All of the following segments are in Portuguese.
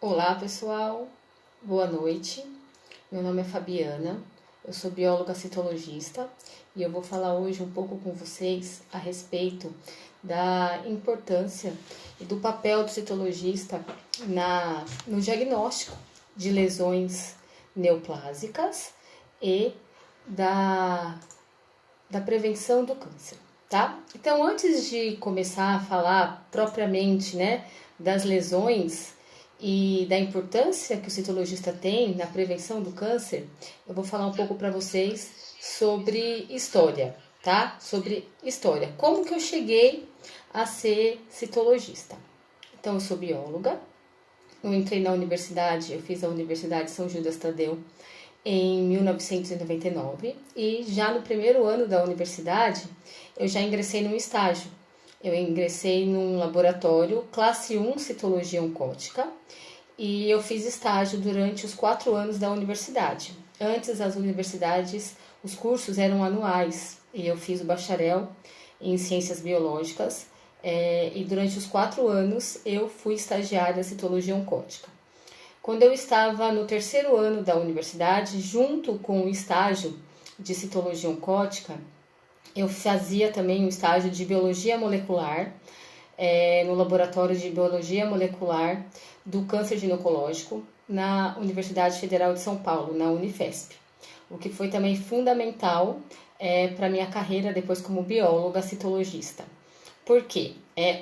Olá, pessoal. Boa noite. Meu nome é Fabiana. Eu sou bióloga citologista e eu vou falar hoje um pouco com vocês a respeito da importância e do papel do citologista no diagnóstico de lesões neoplásicas e da, da prevenção do câncer, tá? Então, antes de começar a falar propriamente, das lesões e da importância que o citologista tem na prevenção do câncer, eu vou falar um pouco para vocês sobre história, tá? Sobre história. Como que eu cheguei a ser citologista? Então, eu sou bióloga. Eu entrei na universidade, eu fiz a Universidade São Judas Tadeu em 1999 e já no primeiro ano da universidade eu já ingressei num estágio. Eu ingressei num laboratório classe 1 citologia oncótica e eu fiz estágio durante os 4 anos da universidade. Antes as universidades, os cursos eram anuais e eu fiz o bacharel em ciências biológicas e durante os 4 anos eu fui estagiária em citologia oncótica. Quando eu estava no terceiro ano da universidade, junto com o estágio de citologia oncótica, eu fazia também um estágio de biologia molecular, no laboratório de biologia molecular do câncer ginecológico na Universidade Federal de São Paulo, na Unifesp. O que foi também fundamental para a minha carreira depois como bióloga citologista. Por quê?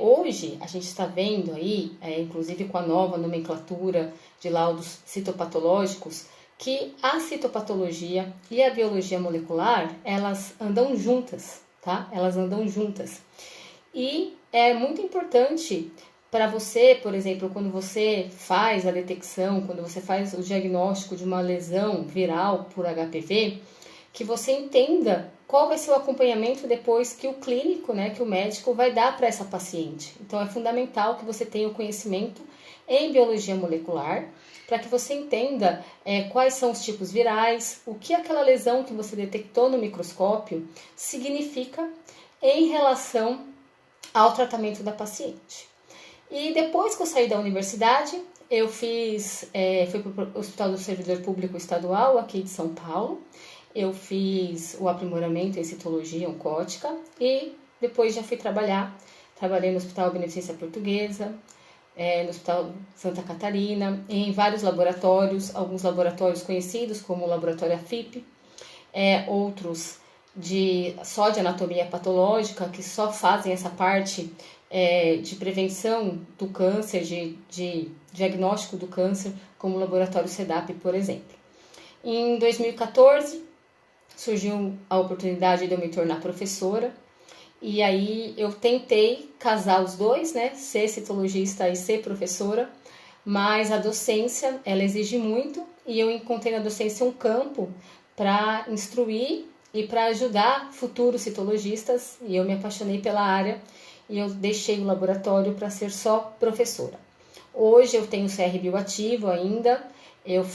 Hoje a gente está vendo aí, inclusive com a nova nomenclatura de laudos citopatológicos, que a citopatologia e a biologia molecular, elas andam juntas, tá? Elas andam juntas. E é muito importante para você, por exemplo, quando você faz a detecção, quando você faz o diagnóstico de uma lesão viral por HPV, que você entenda qual vai ser o acompanhamento depois que o clínico, que o médico vai dar para essa paciente. Então, é fundamental que você tenha o conhecimento em biologia molecular, para que você entenda quais são os tipos virais, o que aquela lesão que você detectou no microscópio significa em relação ao tratamento da paciente. E depois que eu saí da universidade, eu fui para o Hospital do Servidor Público Estadual, aqui de São Paulo. Eu fiz o aprimoramento em citologia oncótica e depois já fui trabalhei no Hospital Beneficência Portuguesa, no Hospital Santa Catarina, em vários laboratórios, alguns laboratórios conhecidos como o Laboratório AFIP, outros só de anatomia patológica, que só fazem essa parte de prevenção do câncer, de diagnóstico do câncer, como o Laboratório SEDAP, por exemplo. Em 2014, surgiu a oportunidade de eu me tornar professora, e aí eu tentei casar os dois, ser citologista e ser professora, mas a docência, ela exige muito, e eu encontrei na docência um campo para instruir e para ajudar futuros citologistas, e eu me apaixonei pela área, e eu deixei o laboratório para ser só professora. Hoje eu tenho CR bioativo ainda, eu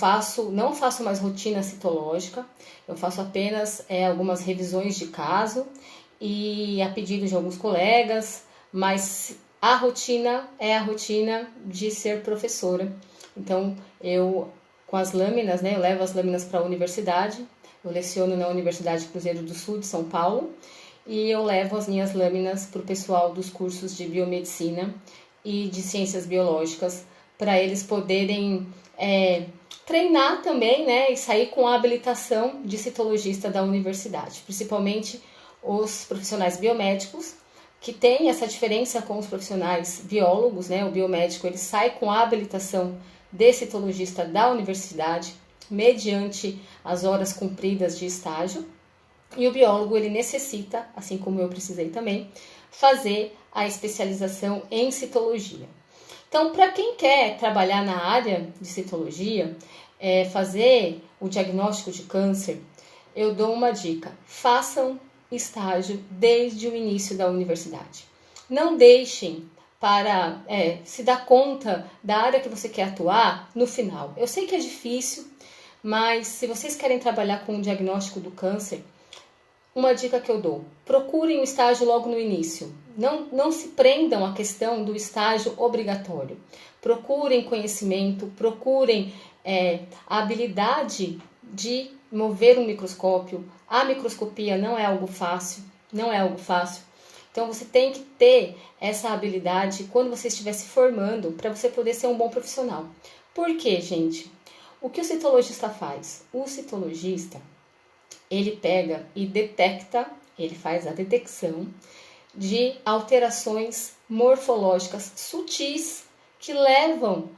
não faço mais rotina citológica, eu faço apenas algumas revisões de caso e a pedido de alguns colegas, mas a rotina é a rotina de ser professora. Então, com as lâminas, eu levo as lâminas para a universidade, eu leciono na Universidade Cruzeiro do Sul de São Paulo e eu levo as minhas lâminas para o pessoal dos cursos de biomedicina e de ciências biológicas, para eles poderem treinar também, e sair com a habilitação de citologista da universidade, principalmente os profissionais biomédicos, que tem essa diferença com os profissionais biólogos, o biomédico ele sai com a habilitação de citologista da universidade, mediante as horas cumpridas de estágio, e o biólogo ele necessita, assim como eu precisei também, fazer a especialização em citologia. Então, para quem quer trabalhar na área de citologia, fazer o diagnóstico de câncer, eu dou uma dica: façam estágio desde o início da universidade. Não deixem para se dar conta da área que você quer atuar no final. Eu sei que é difícil, mas se vocês querem trabalhar com o diagnóstico do câncer, uma dica que eu dou: procurem o estágio logo no início. Não se prendam à questão do estágio obrigatório. Procurem conhecimento, procurem a habilidade de mover um microscópio. A microscopia não é algo fácil, não é algo fácil. Então você tem que ter essa habilidade quando você estiver se formando para você poder ser um bom profissional. Por quê, gente? O que o citologista faz? O citologista, ele pega e detecta, ele faz a detecção de alterações morfológicas sutis que levam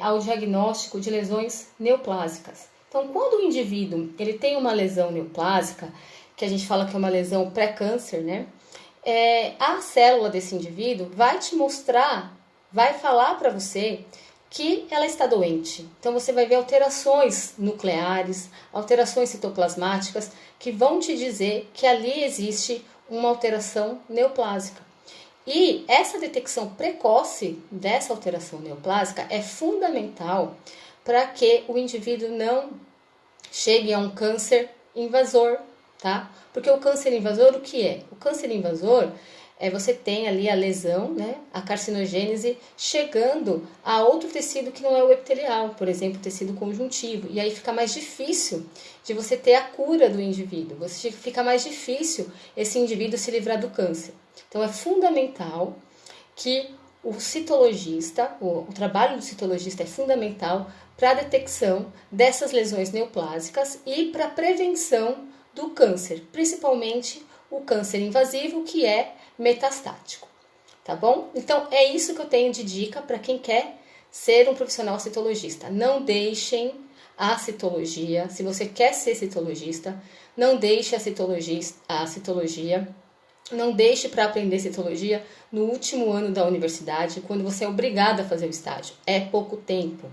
ao diagnóstico de lesões neoplásicas. Então, quando o indivíduo ele tem uma lesão neoplásica, que a gente fala que é uma lesão pré-câncer, né? A célula desse indivíduo vai te mostrar, vai falar para você que ela está doente. Então você vai ver alterações nucleares, alterações citoplasmáticas que vão te dizer que ali existe uma alteração neoplásica. E essa detecção precoce dessa alteração neoplásica é fundamental para que o indivíduo não chegue a um câncer invasor, tá? Porque o câncer invasor, o que é? O câncer invasor você tem ali a lesão, né, a carcinogênese, chegando a outro tecido que não é o epitelial, por exemplo, o tecido conjuntivo. E aí fica mais difícil de você ter a cura do indivíduo, fica mais difícil esse indivíduo se livrar do câncer. Então é fundamental que o citologista, o trabalho do citologista é fundamental para a detecção dessas lesões neoplásicas e para a prevenção do câncer, principalmente o câncer invasivo, que é metastático, tá bom? Então é isso que eu tenho de dica para quem quer ser um profissional citologista. Não deixem a citologia, se você quer ser citologista, não deixe a citologia, não deixe para aprender citologia no último ano da universidade, quando você é obrigado a fazer o estágio. É pouco tempo.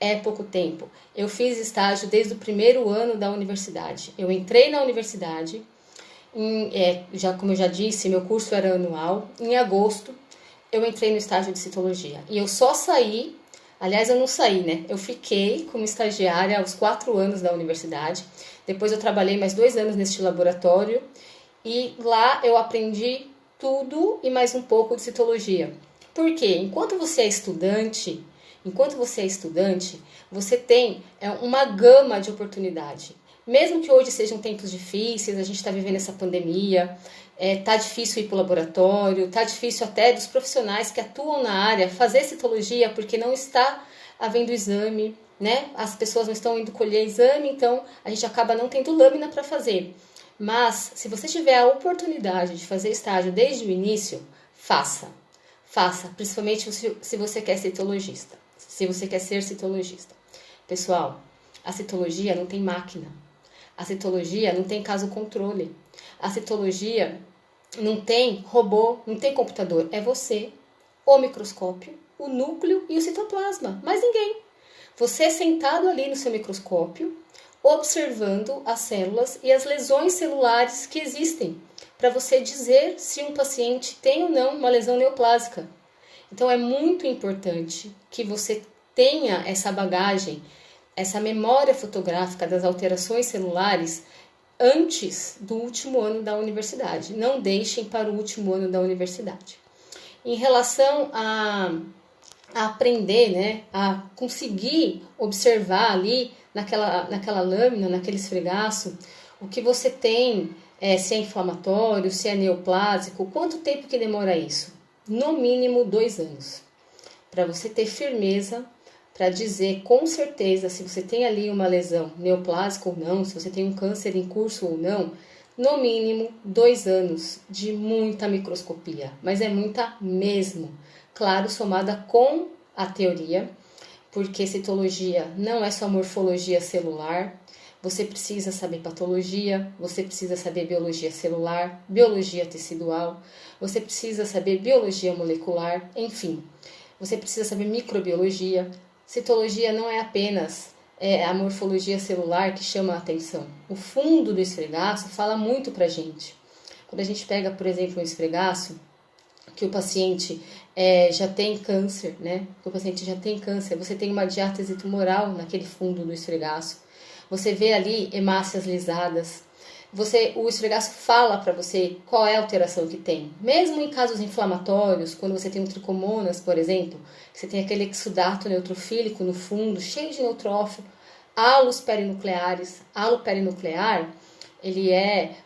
É pouco tempo. Eu fiz estágio desde o primeiro ano da universidade. Eu entrei na universidade, como eu já disse, meu curso era anual. Em agosto, eu entrei no estágio de citologia. E eu só saí, aliás, eu não saí, né? Eu fiquei como estagiária aos 4 anos da universidade. Depois eu trabalhei mais 2 anos neste laboratório. E lá eu aprendi tudo e mais um pouco de citologia. Por quê? Enquanto você é estudante, você tem uma gama de oportunidade. Mesmo que hoje sejam tempos difíceis, a gente está vivendo essa pandemia, tá difícil ir para o laboratório, tá difícil até dos profissionais que atuam na área fazer citologia porque não está havendo exame, né? As pessoas não estão indo colher exame, então a gente acaba não tendo lâmina para fazer. Mas, se você tiver a oportunidade de fazer estágio desde o início, faça. Faça, principalmente se você quer ser citologista. Se você quer ser citologista. Pessoal, a citologia não tem máquina. A citologia não tem caso controle. A citologia não tem robô, não tem computador. É você, o microscópio, o núcleo e o citoplasma. Mais ninguém. Você sentado ali no seu microscópio, observando as células e as lesões celulares que existem, para você dizer se um paciente tem ou não uma lesão neoplásica. Então é muito importante que você tenha essa bagagem, essa memória fotográfica das alterações celulares antes do último ano da universidade. Não deixem para o último ano da universidade. Em relação a aprender, né, a conseguir observar ali naquela lâmina, naquele esfregaço, o que você tem, se é inflamatório, se é neoplásico, quanto tempo que demora isso? No mínimo 2 anos. Para você ter firmeza, para dizer com certeza se você tem ali uma lesão neoplásica ou não, se você tem um câncer em curso ou não, no mínimo 2 anos de muita microscopia, mas é muita mesmo. Claro, somada com a teoria, porque citologia não é só morfologia celular, você precisa saber patologia, você precisa saber biologia celular, biologia tecidual, você precisa saber biologia molecular, enfim, você precisa saber microbiologia. Citologia não é apenas a morfologia celular que chama a atenção. O fundo do esfregaço fala muito pra gente. Quando a gente pega, por exemplo, um esfregaço, que o paciente já tem câncer, né? Que o paciente já tem câncer, você tem uma diátese tumoral naquele fundo do esfregaço. Você vê ali hemácias lisadas, o esfregaço fala para você qual é a alteração que tem. Mesmo em casos inflamatórios, quando você tem um tricomonas, por exemplo, você tem aquele exudato neutrofílico no fundo, cheio de neutrófilo, halos perinucleares. Halo perinuclear, ele é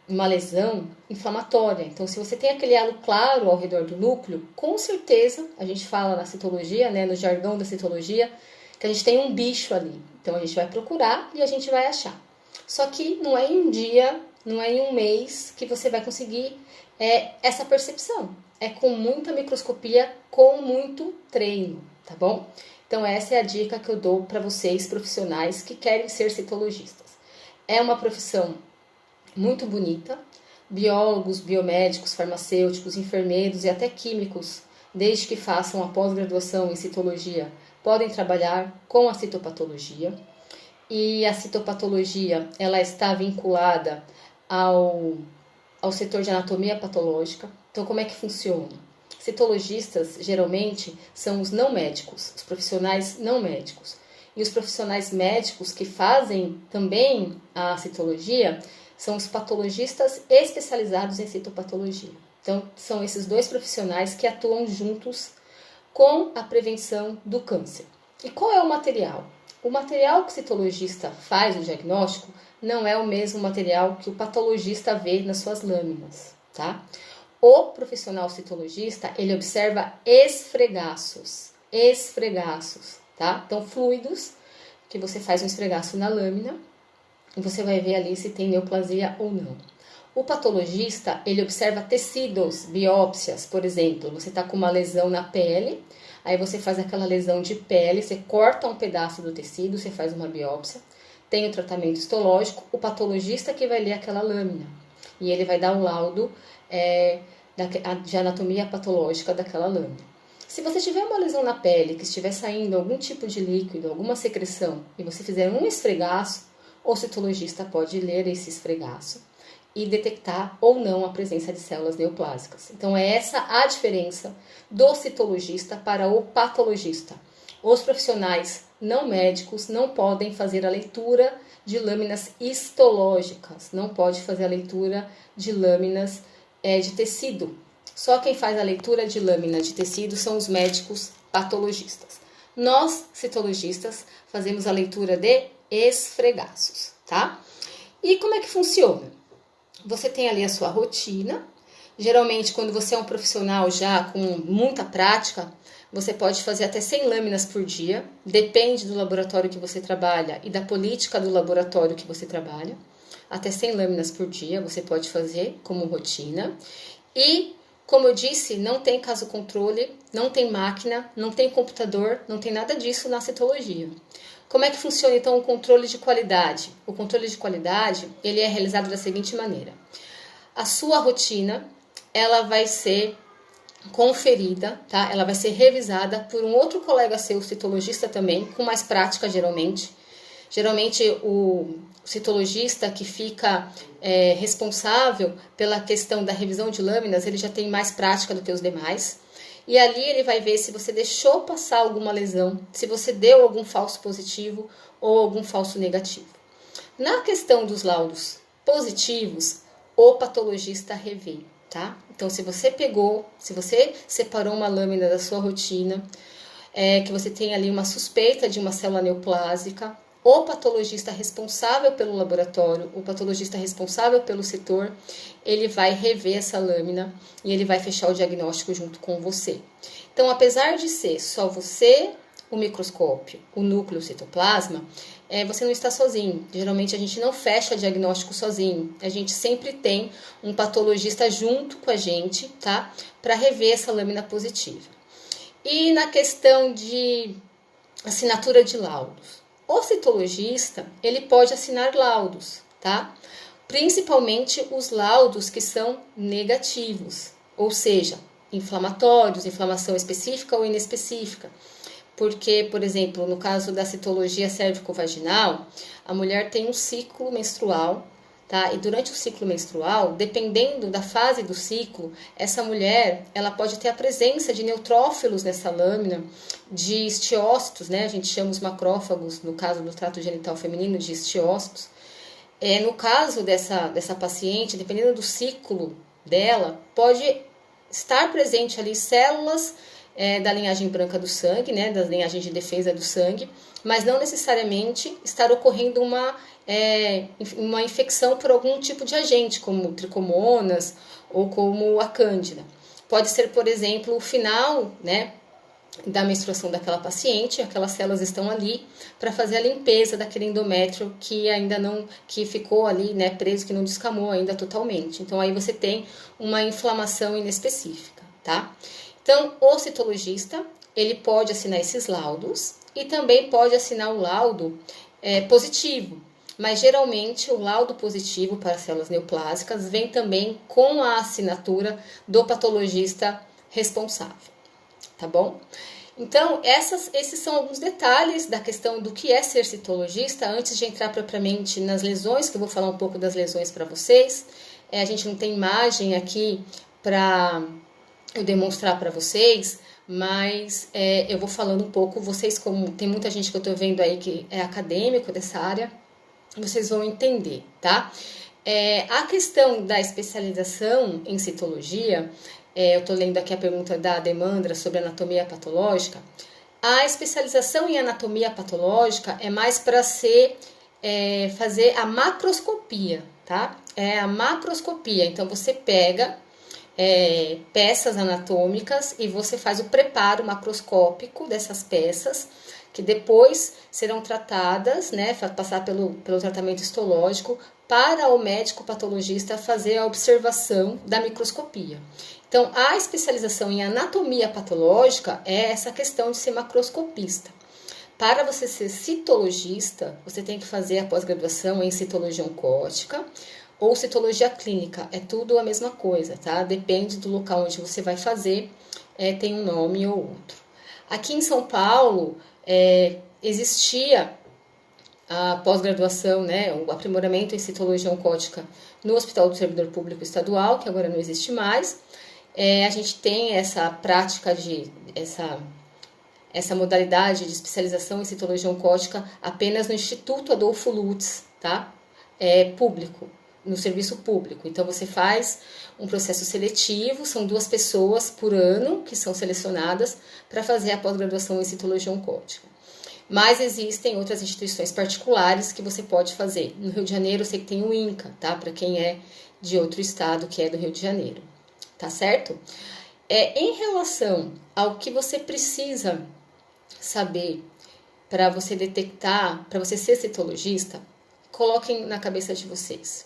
uma lesão inflamatória. Então, se você tem aquele halo claro ao redor do núcleo, com certeza, a gente fala na citologia, né, no jargão da citologia, que a gente tem um bicho ali. Então, a gente vai procurar e a gente vai achar. Só que não é em um dia, não é em um mês que você vai conseguir essa percepção. É com muita microscopia, com muito treino, tá bom? Então, essa é a dica que eu dou para vocês, profissionais que querem ser citologistas. É uma profissão muito bonita. Biólogos, biomédicos, farmacêuticos, enfermeiros e até químicos, desde que façam a pós-graduação em citologia, podem trabalhar com a citopatologia. E a citopatologia, ela está vinculada ao setor de anatomia patológica. Então, como é que funciona? Citologistas, geralmente, são os não médicos, os profissionais não médicos. E os profissionais médicos que fazem também a citologia são os patologistas especializados em citopatologia. Então, são esses dois profissionais que atuam juntos com a prevenção do câncer. E qual é o material? O material que o citologista faz o diagnóstico não é o mesmo material que o patologista vê nas suas lâminas, tá? O profissional citologista, ele observa esfregaços, tá? Então, fluidos, que você faz um esfregaço na lâmina e você vai ver ali se tem neoplasia ou não. O patologista, ele observa tecidos, biópsias, por exemplo, você está com uma lesão na pele, aí você faz aquela lesão de pele, você corta um pedaço do tecido, você faz uma biópsia, tem o tratamento histológico, o patologista que vai ler aquela lâmina e ele vai dar um laudo de anatomia patológica daquela lâmina. Se você tiver uma lesão na pele, que estiver saindo algum tipo de líquido, alguma secreção, e você fizer um esfregaço, o citologista pode ler esse esfregaço e detectar ou não a presença de células neoplásicas. Então, é essa a diferença do citologista para o patologista. Os profissionais não médicos não podem fazer a leitura de lâminas histológicas, não pode fazer a leitura de lâminas de tecido. Só quem faz a leitura de lâmina de tecido são os médicos patologistas. Nós, citologistas, fazemos a leitura de esfregaços, tá? E como é que funciona? Você tem ali a sua rotina. Geralmente, quando você é um profissional já com muita prática, você pode fazer até 100 lâminas por dia. Depende do laboratório que você trabalha e da política do laboratório que você trabalha. Até 100 lâminas por dia você pode fazer como rotina. E, como eu disse, não tem caso controle, não tem máquina, não tem computador, não tem nada disso na citologia. Como é que funciona, então, o controle de qualidade? O controle de qualidade, ele é realizado da seguinte maneira. A sua rotina, ela vai ser conferida, tá? Ela vai ser revisada por um outro colega seu, citologista também, com mais prática, geralmente. Geralmente, o citologista que fica responsável pela questão da revisão de lâminas, ele já tem mais prática do que os demais. E ali ele vai ver se você deixou passar alguma lesão, se você deu algum falso positivo ou algum falso negativo. Na questão dos laudos positivos, o patologista revê, tá? Então, se você separou uma lâmina da sua rotina, que você tem ali uma suspeita de uma célula neoplásica, o patologista responsável pelo laboratório, o patologista responsável pelo setor, ele vai rever essa lâmina e ele vai fechar o diagnóstico junto com você. Então, apesar de ser só você, o microscópio, o núcleo, o citoplasma, você não está sozinho. Geralmente a gente não fecha diagnóstico sozinho. A gente sempre tem um patologista junto com a gente, tá? Para rever essa lâmina positiva. E na questão de assinatura de laudos. O citologista, ele pode assinar laudos, tá? Principalmente os laudos que são negativos, ou seja, inflamatórios, inflamação específica ou inespecífica. Porque, por exemplo, no caso da citologia cérvico-vaginal, a mulher tem um ciclo menstrual, tá? E durante o ciclo menstrual, dependendo da fase do ciclo, essa mulher, ela pode ter a presença de neutrófilos nessa lâmina, de estiócitos, né? A gente chama os macrófagos, no caso do trato genital feminino, de estiócitos. No caso dessa paciente, dependendo do ciclo dela, pode estar presente ali células da linhagem branca do sangue, né, das linhagens de defesa do sangue, mas não necessariamente estar ocorrendo uma infecção por algum tipo de agente, como tricomonas ou como a cândida. Pode ser, por exemplo, o final, né, da menstruação daquela paciente, aquelas células estão ali para fazer a limpeza daquele endométrio que ainda não, que ficou ali, né, preso, que não descamou ainda totalmente. Então aí você tem uma inflamação inespecífica, tá? Então o citologista, ele pode assinar esses laudos e também pode assinar o laudo positivo, mas geralmente o laudo positivo para células neoplásicas vem também com a assinatura do patologista responsável. Tá bom? Então, esses são alguns detalhes da questão do que é ser citologista, antes de entrar propriamente nas lesões, que eu vou falar um pouco das lesões para vocês. A gente não tem imagem aqui para eu demonstrar para vocês, mas eu vou falando um pouco, vocês, como tem muita gente que eu estou vendo aí que é acadêmico dessa área, vocês vão entender, tá? A questão da especialização em citologia, eu estou lendo aqui a pergunta da Demandra sobre anatomia patológica. A especialização em anatomia patológica é mais para fazer a macroscopia, tá? É a macroscopia. Então você pega peças anatômicas e você faz o preparo macroscópico dessas peças, que depois serão tratadas, né, passar pelo tratamento histológico, para o médico patologista fazer a observação da microscopia. Então, a especialização em anatomia patológica é essa questão de ser macroscopista. Para você ser citologista, você tem que fazer a pós-graduação em citologia oncótica ou citologia clínica. É tudo a mesma coisa, tá? Depende do local onde você vai fazer, tem um nome ou outro. Aqui em São Paulo, existia a pós-graduação, né, o aprimoramento em citologia oncótica no Hospital do Servidor Público Estadual, que agora não existe mais. A gente tem essa prática essa modalidade de especialização em citologia oncótica apenas no Instituto Adolfo Lutz, tá? Público, no serviço público. Então você faz um processo seletivo, são 2 pessoas por ano que são selecionadas para fazer a pós-graduação em citologia oncótica. Mas existem outras instituições particulares que você pode fazer. No Rio de Janeiro, eu sei que tem o INCA, tá? Para quem é de outro estado que é do Rio de Janeiro, tá certo? Em relação ao que você precisa saber para você detectar, para você ser citologista, coloquem na cabeça de vocês.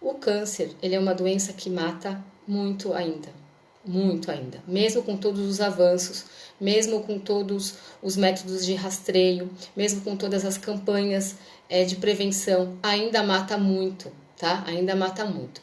O câncer, ele é uma doença que mata muito ainda. Muito ainda, mesmo com todos os avanços, mesmo com todos os métodos de rastreio, mesmo com todas as campanhas de prevenção, ainda mata muito, tá? Ainda mata muito.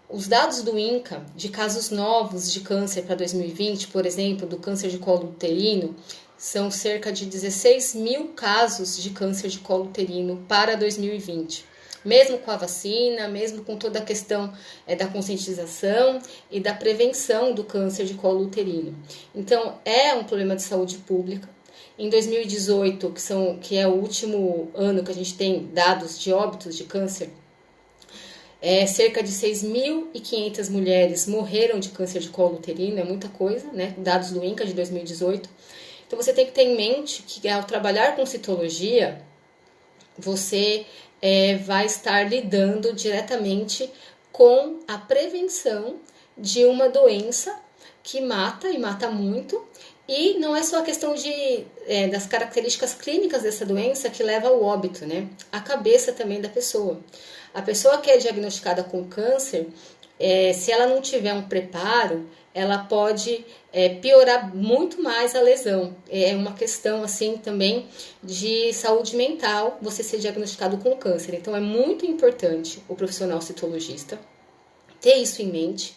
Os dados do INCA de casos novos de câncer para 2020, por exemplo, do câncer de colo uterino, são cerca de 16 mil casos de câncer de colo uterino para 2020. Mesmo com a vacina, mesmo com toda a questão da conscientização e da prevenção do câncer de colo uterino. Então, é um problema de saúde pública. Em 2018, que é o último ano que a gente tem dados de óbitos de câncer, cerca de 6.500 mulheres morreram de câncer de colo uterino, é muita coisa, né? Dados do INCA de 2018. Então, você tem que ter em mente que ao trabalhar com citologia, você vai estar lidando diretamente com a prevenção de uma doença que mata e mata muito. E não é só a questão das características clínicas dessa doença que leva ao óbito, né? A cabeça também da pessoa. A pessoa que é diagnosticada com câncer, se ela não tiver um preparo, ela pode piorar muito mais a lesão. É uma questão assim também de saúde mental, você ser diagnosticado com câncer. Então é muito importante o profissional citologista ter isso em mente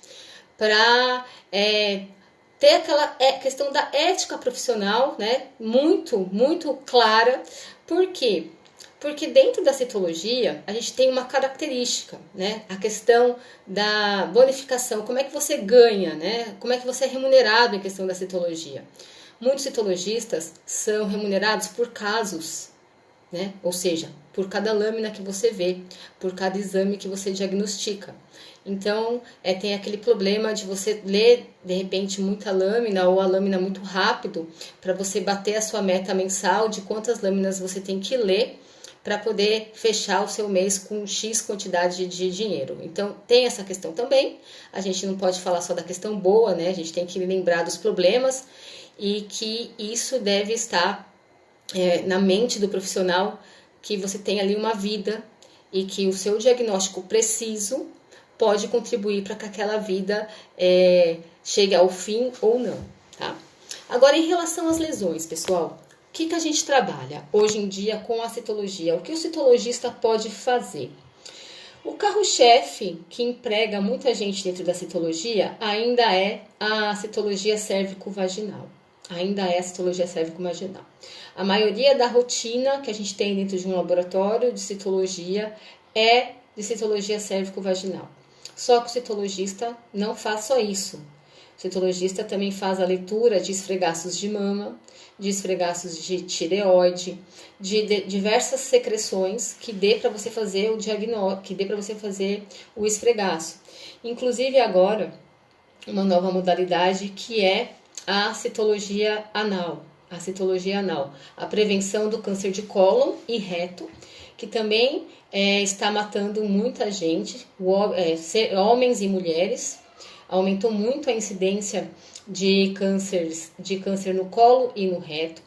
para ter aquela questão da ética profissional, né, muito, muito clara. Por quê? Porque dentro da citologia, a gente tem uma característica, né? A questão da bonificação, como é que você ganha, né? Como é que você é remunerado em questão da citologia. Muitos citologistas são remunerados por casos. né? Ou seja, por cada lâmina que você vê, por cada exame que você diagnostica. Então, tem aquele problema de você ler, de repente, muita lâmina ou a lâmina muito rápido para você bater a sua meta mensal de quantas lâminas você tem que ler para poder fechar o seu mês com X quantidade de dinheiro. Então, tem essa questão também. A gente não pode falar só da questão boa, né? A gente tem que lembrar dos problemas e que isso deve estar na mente do profissional, que você tem ali uma vida e que o seu diagnóstico preciso pode contribuir para que aquela vida chegue ao fim ou não, tá? Agora, em relação às lesões, pessoal, o que a gente trabalha hoje em dia com a citologia? O que o citologista pode fazer? O carro-chefe que emprega muita gente dentro da citologia ainda é a citologia cérvico-vaginal. Ainda é a citologia cérvico-vaginal. A maioria da rotina que a gente tem dentro de um laboratório de citologia é de citologia cérvico-vaginal. Só que o citologista não faz só isso. O citologista também faz a leitura de esfregaços de mama, de esfregaços de tireoide, de diversas secreções que dê para você fazer o diagnóstico, que dê para você fazer o esfregaço. Inclusive agora, uma nova modalidade que é a citologia anal. A citologia anal, a prevenção do câncer de cólon e reto, que também está matando muita gente, homens e mulheres. Aumentou muito a incidência de câncer no colo e no reto.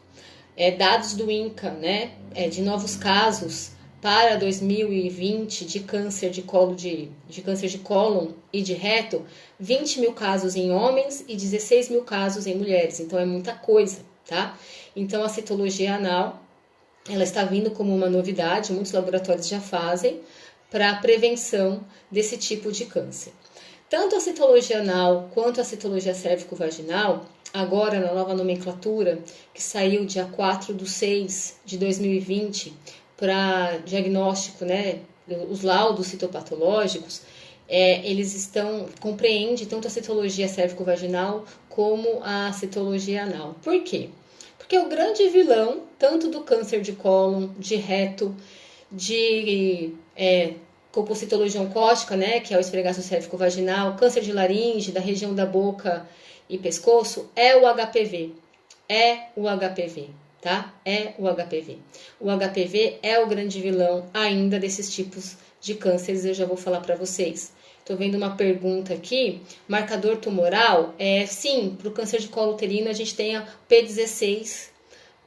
Dados do INCA, né, de novos casos para 2020 de câncer de câncer de cólon e de reto, 20 mil casos em homens e 16 mil casos em mulheres. Então é muita coisa, tá? Então a citologia anal, ela está vindo como uma novidade, muitos laboratórios já fazem, para a prevenção desse tipo de câncer. Tanto a citologia anal quanto a citologia cérvico-vaginal, agora na nova nomenclatura, que saiu dia 4/6/2020, para diagnóstico, né, os laudos citopatológicos, eles compreendem tanto a citologia cérvico-vaginal como a citologia anal. Por quê? Porque o grande vilão, tanto do câncer de cólon, de reto, de colpocitologia oncótica, né, que é o esfregaço cérvico-vaginal, câncer de laringe, da região da boca e pescoço, é o HPV. É o HPV, tá? É o HPV. O HPV é o grande vilão ainda desses tipos de cânceres, eu já vou falar para vocês. Estou vendo uma pergunta aqui, marcador tumoral? Sim, para o câncer de colo uterino a gente tem a P16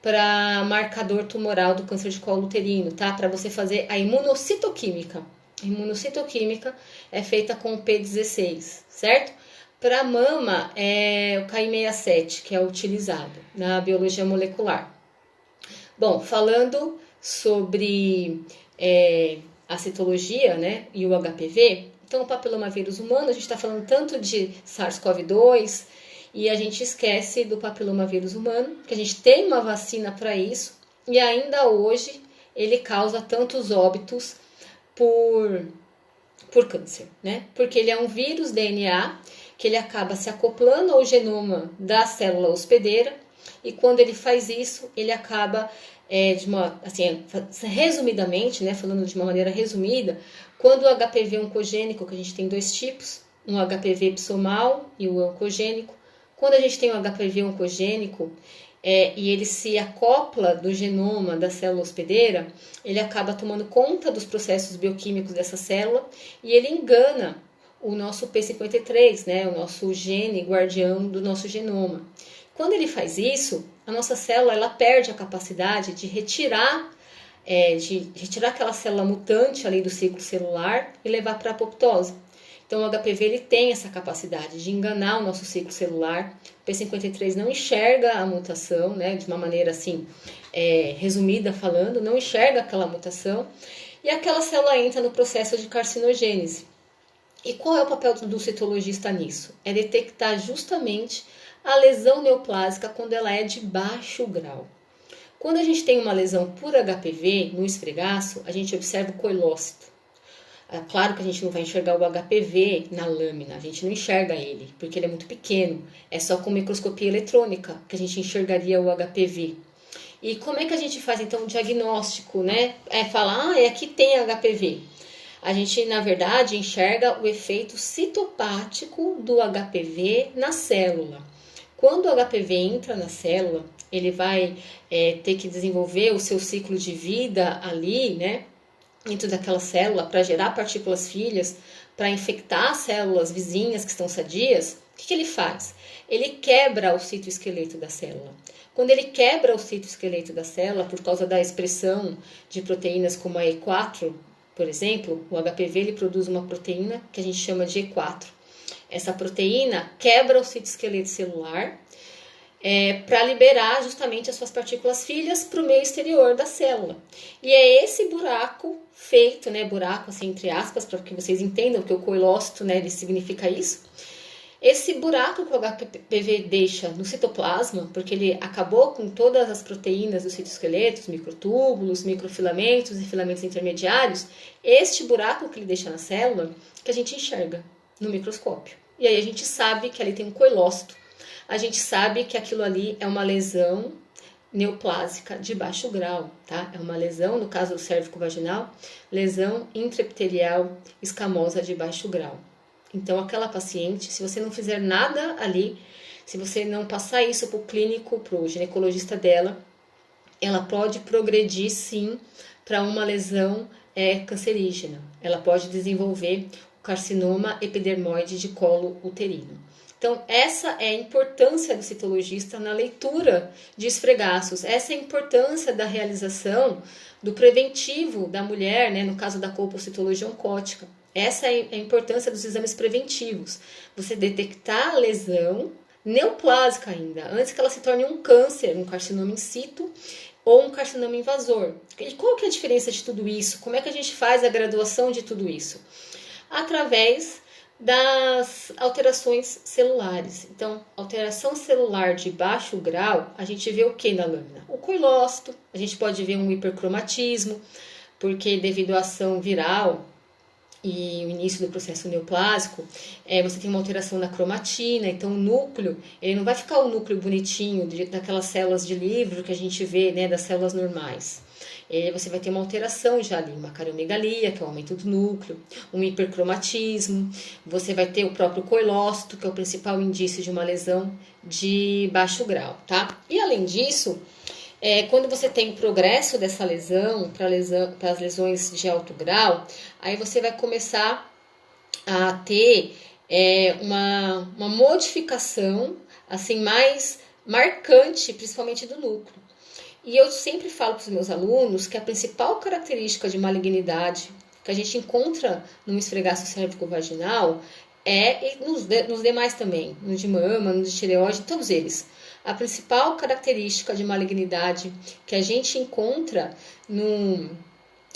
para marcador tumoral do câncer de colo uterino, tá? Para você fazer a imunocitoquímica. A imunocitoquímica é feita com o P16, certo? Para mama é o Ki67, que é utilizado na biologia molecular. Bom, falando sobre a citologia, né, e o HPV, então o papilomavírus humano, a gente está falando tanto de SARS-CoV-2 e a gente esquece do papilomavírus humano, que a gente tem uma vacina para isso e ainda hoje ele causa tantos óbitos por câncer, né? Porque ele é um vírus DNA que ele acaba se acoplando ao genoma da célula hospedeira e quando ele faz isso, ele acaba, resumidamente, né, falando de uma maneira resumida, quando o HPV oncogênico, que a gente tem dois tipos, um HPV psomal e o oncogênico, quando a gente tem o HPV oncogênico e ele se acopla do genoma da célula hospedeira, ele acaba tomando conta dos processos bioquímicos dessa célula e ele engana o nosso P53, né, o nosso gene guardião do nosso genoma. Quando ele faz isso, a nossa célula ela perde a capacidade de retirar aquela célula mutante ali do ciclo celular e levar para a apoptose. Então, o HPV ele tem essa capacidade de enganar o nosso ciclo celular. O P53 não enxerga a mutação, né, de uma maneira assim, resumida falando, não enxerga aquela mutação e aquela célula entra no processo de carcinogênese. E qual é o papel do citologista nisso? É detectar justamente a lesão neoplásica quando ela é de baixo grau. Quando a gente tem uma lesão por HPV no esfregaço, a gente observa o coilócito. Claro que a gente não vai enxergar o HPV na lâmina, a gente não enxerga ele, porque ele é muito pequeno. É só com microscopia eletrônica que a gente enxergaria o HPV. E como é que a gente faz então o diagnóstico, né? Falar, aqui tem HPV. A gente, na verdade, enxerga o efeito citopático do HPV na célula. Quando o HPV entra na célula, ele vai ter que desenvolver o seu ciclo de vida ali, né? Dentro daquela célula para gerar partículas filhas, para infectar as células vizinhas que estão sadias. O que ele faz? Ele quebra o citoesqueleto da célula. Quando ele quebra o citoesqueleto da célula, por causa da expressão de proteínas como a E4, por exemplo, o HPV ele produz uma proteína que a gente chama de E4. Essa proteína quebra o citoesqueleto celular para liberar justamente as suas partículas filhas para o meio exterior da célula. E é esse buraco feito, né, buraco assim entre aspas, para que vocês entendam que o coilócito, né, ele significa isso. Esse buraco que o HPV deixa no citoplasma, porque ele acabou com todas as proteínas do citoesqueleto, os microtúbulos, microfilamentos e filamentos intermediários, este buraco que ele deixa na célula, que a gente enxerga no microscópio. E aí a gente sabe que ali tem um coilócito. A gente sabe que aquilo ali é uma lesão neoplásica de baixo grau, tá? É uma lesão, no caso do cérvico-vaginal, lesão intraepitelial escamosa de baixo grau. Então, aquela paciente, se você não fizer nada ali, se você não passar isso para o clínico, para o ginecologista dela, ela pode progredir sim para uma lesão cancerígena. Ela pode desenvolver o carcinoma epidermoide de colo uterino. Então, essa é a importância do citologista na leitura de esfregaços. Essa é a importância da realização do preventivo da mulher, né, no caso da colpocitologia oncótica. Essa é a importância dos exames preventivos. Você detectar a lesão neoplásica ainda, antes que ela se torne um câncer, um carcinoma in situ ou um carcinoma invasor. E qual que é a diferença de tudo isso? Como é que a gente faz a graduação de tudo isso? Através das alterações celulares. Então, alteração celular de baixo grau, a gente vê o que na lâmina? O coilócito, a gente pode ver um hipercromatismo, porque devido à ação viral e o início do processo neoplásico, você tem uma alteração na cromatina, então o núcleo, ele não vai ficar o núcleo bonitinho daquelas células de livro que a gente vê, né, das células normais. Você vai ter uma alteração já ali, uma cariomegalia, que é o aumento do núcleo, um hipercromatismo, você vai ter o próprio coilócito, que é o principal indício de uma lesão de baixo grau, tá? E além disso, quando você tem o progresso dessa lesão para as lesões de alto grau, aí você vai começar a ter uma modificação assim mais marcante, principalmente do núcleo. E eu sempre falo para os meus alunos que a principal característica de malignidade que a gente encontra no esfregaço cérvico-vaginal e nos demais também, no de mama, no de tireoide, todos eles. A principal característica de malignidade que a gente encontra num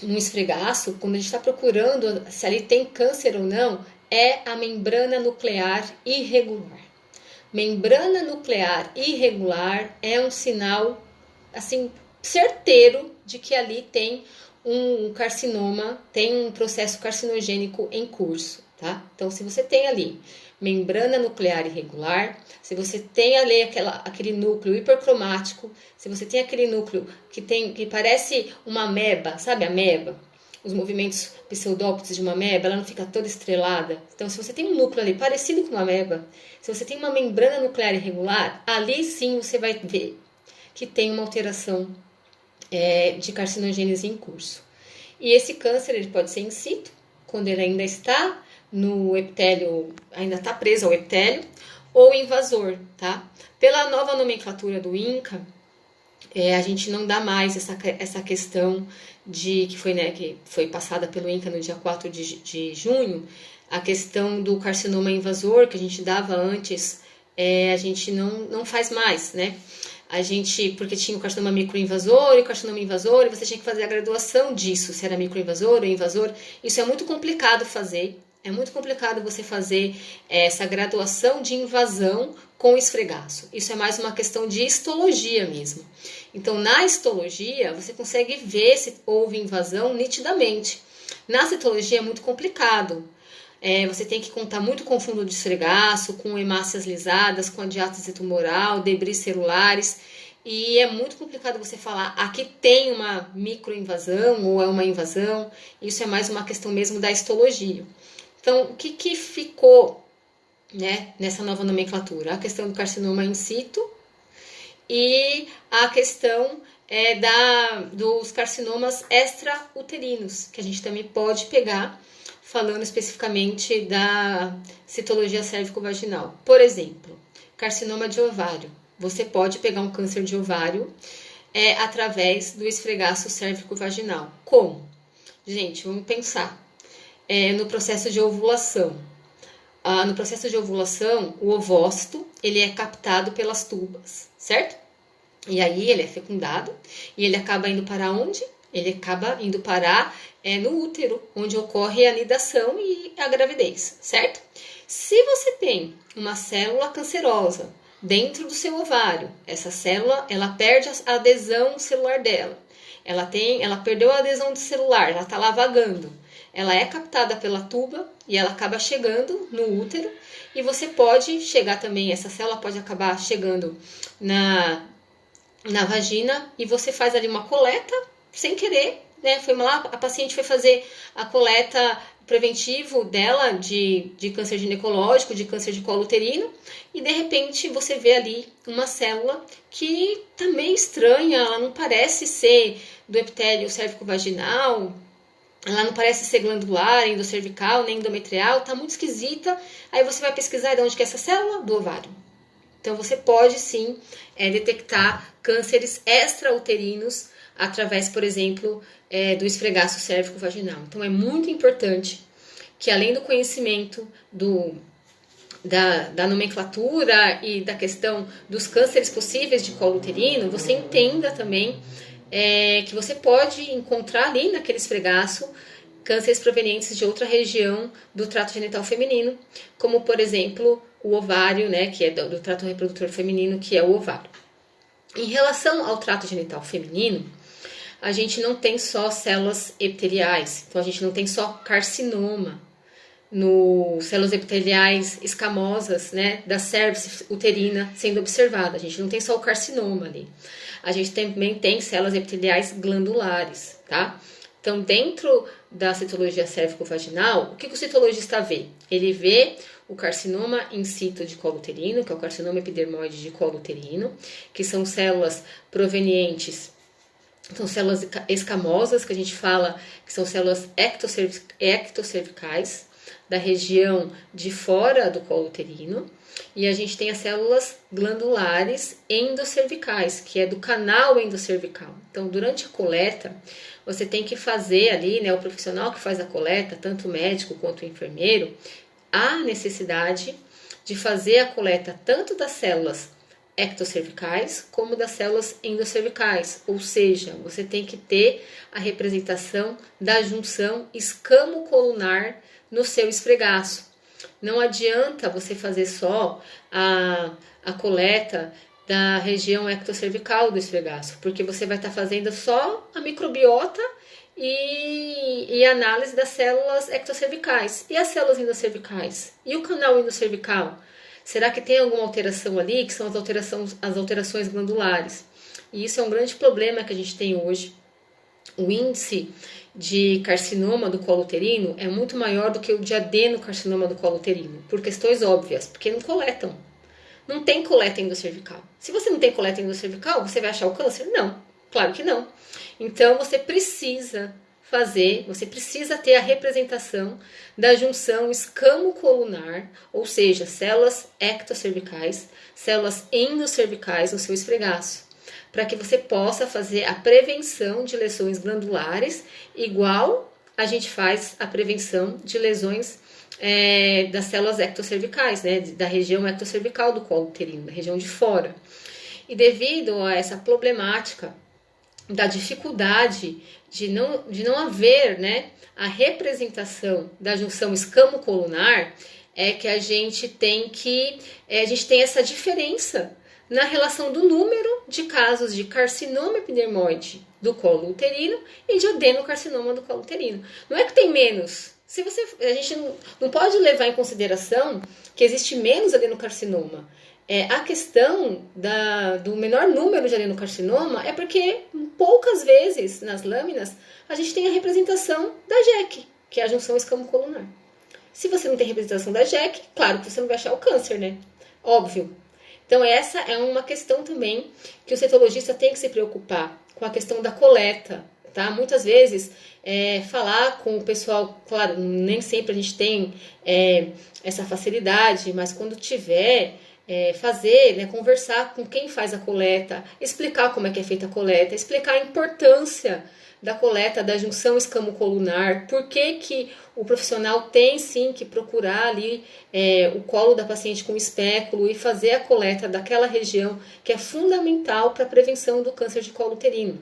esfregaço, quando a gente está procurando se ali tem câncer ou não, é a membrana nuclear irregular. Membrana nuclear irregular é um sinal assim certeiro de que ali tem um carcinoma, tem um processo carcinogênico em curso, tá? Então, se você tem ali membrana nuclear irregular, se você tem ali aquele núcleo hipercromático, se você tem aquele núcleo que parece uma ameba, sabe a ameba? Os movimentos pseudópticos de uma ameba, ela não fica toda estrelada. Então, se você tem um núcleo ali parecido com uma ameba, se você tem uma membrana nuclear irregular, ali sim você vai ver que tem uma alteração de carcinogênese em curso. E esse câncer ele pode ser in situ, quando ele ainda está no epitélio, ainda está preso ao epitélio, ou invasor, tá? Pela nova nomenclatura do INCA, a gente não dá mais essa questão que foi passada pelo INCA no dia 4 de junho, a questão do carcinoma invasor, que a gente dava antes, a gente não faz mais, né? Porque tinha o carcinoma microinvasor e o carcinoma invasor, e você tinha que fazer a graduação disso, se era microinvasor ou invasor. Isso é muito complicado fazer, é muito complicado você fazer essa graduação de invasão com esfregaço. Isso é mais uma questão de histologia mesmo. Então, na histologia, você consegue ver se houve invasão nitidamente. Na citologia é muito complicado. Você tem que contar muito com fundo de esfregaço, com hemácias lisadas, com a diátese tumoral, debris celulares. e é muito complicado você falar aqui tem uma microinvasão ou é uma invasão. Isso é mais uma questão mesmo da histologia. Então, o que ficou, né, nessa nova nomenclatura? A questão do carcinoma in situ e a questão dos carcinomas extrauterinos, que a gente também pode pegar, falando especificamente da citologia cérvico-vaginal. Por exemplo, carcinoma de ovário. Você pode pegar um câncer de ovário através do esfregaço cérvico-vaginal. Como? Gente, vamos pensar. No processo de ovulação. No processo de ovulação, o ovócito ele é captado pelas tubas, certo? E aí ele é fecundado e ele acaba indo para onde? Ele acaba indo parar no útero, onde ocorre a nidação e a gravidez, certo? Se você tem uma célula cancerosa dentro do seu ovário, essa célula ela perde a adesão celular dela. Ela perdeu a adesão do celular, ela está lá vagando. Ela é captada pela tuba e ela acaba chegando no útero. E você pode chegar também, essa célula pode acabar chegando na vagina e você faz ali uma coleta sem querer, né? Foi lá, a paciente foi fazer a coleta preventivo dela de câncer ginecológico, de câncer de colo uterino, e de repente você vê ali uma célula que tá meio estranha, ela não parece ser do epitélio cérvico-vaginal, ela não parece ser glandular, endocervical, nem endometrial, tá muito esquisita. Aí você vai pesquisar de onde que é essa célula? Do ovário. Então você pode sim detectar cânceres extrauterinos através, por exemplo, do esfregaço cérvico-vaginal. Então é muito importante que além do conhecimento da nomenclatura e da questão dos cânceres possíveis de colo uterino, você entenda também que você pode encontrar ali naquele esfregaço cânceres provenientes de outra região do trato genital feminino, como por exemplo o ovário, né, que é do trato reprodutor feminino, que é o ovário. Em relação ao trato genital feminino, a gente não tem só células epiteliais, então a gente não tem só carcinoma no células epiteliais escamosas, né, da cervix uterina sendo observada. A gente não tem só o carcinoma ali. A gente também tem células epiteliais glandulares, tá? Então, dentro da citologia cérvico-vaginal, o que o citologista vê? Ele vê o carcinoma in situ de colo uterino, que é o carcinoma epidermoide de colo uterino, que são células provenientes, são células escamosas, que a gente fala que são células ectocervicais, da região de fora do colo uterino, e a gente tem as células glandulares endocervicais, que é do canal endocervical. Então, durante a coleta, você tem que fazer ali, né, o profissional que faz a coleta, tanto o médico quanto o enfermeiro, há necessidade de fazer a coleta tanto das células ectocervicais como das células endocervicais, ou seja, você tem que ter a representação da junção escamo-colunar no seu esfregaço. Não adianta você fazer só a coleta da região ectocervical do esfregaço, porque você vai estar fazendo só a microbiota e análise das células ectocervicais. E as células endocervicais? E o canal endocervical? Será que tem alguma alteração ali, que são as alterações glandulares? E isso é um grande problema que a gente tem hoje. O índice de carcinoma do colo uterino é muito maior do que o de adenocarcinoma do colo uterino, por questões óbvias, porque não coletam. Não tem coleta endocervical. Se você não tem coleta endocervical, você vai achar o câncer? Não, claro que não. Então você precisa ter a representação da junção escamo-colunar, ou seja, células ectocervicais, células endocervicais no seu esfregaço, para que você possa fazer a prevenção de lesões glandulares, igual a gente faz a prevenção de lesões das células ectocervicais, né, da região ectocervical do colo uterino, da região de fora. E devido a essa problemática da dificuldade de não haver, né, a representação da junção escamo-colunar, é que a gente tem essa diferença na relação do número de casos de carcinoma epidermoide do colo uterino e de adenocarcinoma do colo uterino. Não é que tem menos. A gente não pode levar em consideração que existe menos adenocarcinoma. A questão do menor número de adenocarcinoma é porque poucas vezes nas lâminas a gente tem a representação da JEC, que é a junção escamocolunar. Se você não tem representação da JEC, claro que você não vai achar o câncer, né? Óbvio. Então essa é uma questão também que o citologista tem que se preocupar com a questão da coleta, tá? Muitas vezes falar com o pessoal, claro, nem sempre a gente tem essa facilidade, mas quando tiver, fazer, né, conversar com quem faz a coleta, explicar como é que é feita a coleta, explicar a importância da coleta da junção escamocolunar, por que o profissional tem sim que procurar ali o colo da paciente com espéculo e fazer a coleta daquela região que é fundamental para a prevenção do câncer de colo uterino.